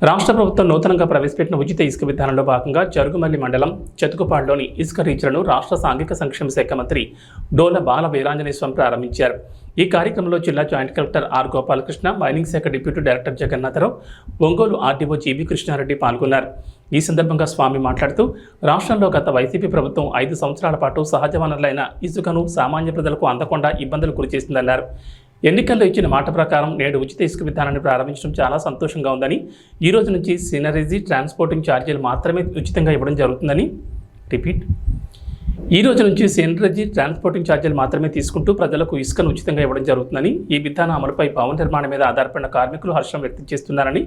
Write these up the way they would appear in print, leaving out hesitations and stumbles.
రాష్ట్ర ప్రభుత్వం నూతనంగా ప్రవేశపెట్టిన ఉచిత ఇసుక విధానంలో భాగంగా జరుగుమల్లి మండలం చతుకుపాడులోని ఇసుక రీచ్లను రాష్ట్ర సాంఘిక సంక్షేమ శాఖ మంత్రి డోల బాల వీరాంజనేయ స్వామి ప్రారంభించారు. ఈ కార్యక్రమంలో జిల్లా joint collector R Gopalakrishna, mining శాఖ deputy director Jagannatharao, Ongole RDO GV Krishnareddy పాల్గొన్నారు. ఈ సందర్భంగా స్వామి మాట్లాడుతూ, రాష్ట్రంలో గత వైసీపీ ప్రభుత్వం 5 సంవత్సరాల పాటు సహజ వనరులైన ఇసుకను సామాన్య ప్రజలకు అందకుండా ఇబ్బందులు గురిచేసిందన్నారు. ఎన్నికల్లో ఇచ్చిన మాట ప్రకారం నేడు ఉచిత ఇసుక విధానాన్ని ప్రారంభించడం చాలా సంతోషంగా ఉందని, ఈ రోజు నుంచి సినరేజీ ట్రాన్స్పోర్టింగ్ ఛార్జీలు మాత్రమే ఉచితంగా ఇవ్వడం జరుగుతుందని ఈ రోజు నుంచి సినరేజీ ట్రాన్స్పోర్టింగ్ ఛార్జీలు మాత్రమే తీసుకుంటూ ప్రజలకు ఇసుకను ఉచితంగా ఇవ్వడం జరుగుతుందని, ఈ విధానం అమలుపై భవన నిర్మాణం మీద ఆధారపడిన కార్మికులు హర్షం వ్యక్తం చేస్తున్నారని,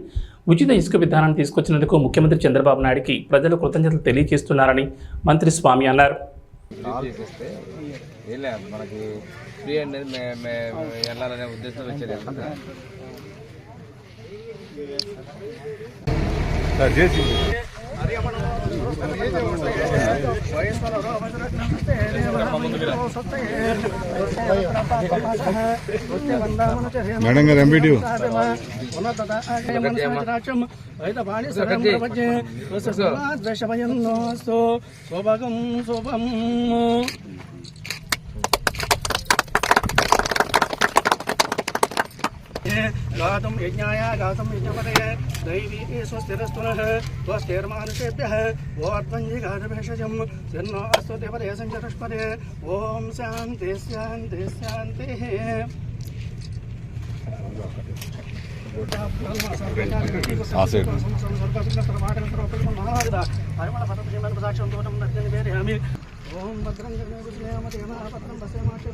ఉచిత ఇసుక విధానాన్ని తీసుకొచ్చినందుకు ముఖ్యమంత్రి చంద్రబాబు నాయుడుకి ప్రజలు కృతజ్ఞతలు తెలియజేస్తున్నారని మంత్రి స్వామి అన్నారు. మనకి ఫ్రీ అనేది వెళ్ళాలనే ఉద్దేశం వచ్చేది. మేడం గారు ఎంపీటీ गातुं यज्ञाय गातुं यज्ञपतये दैवी स्वस्तिरस्तुनः स्वस्तिर्मानुषेभ्यः ओत्वञ्जिगारभेषजं सिन्नो अस्तु देवते सञ्चतुष्पदे ॐ शान्ति शान्ति शान्तिः. ओम भद्रं जगन्नाथं पश्येमाशे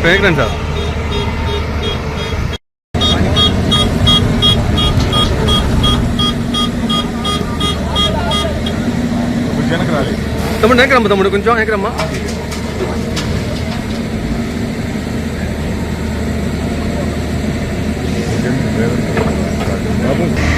ప్రెగ్నెంట్ సార్ తమ్ముడు ఎక్కడమ్మా, తమ్ముడు కొంచెం ఎక్కడమ్మా. బాబు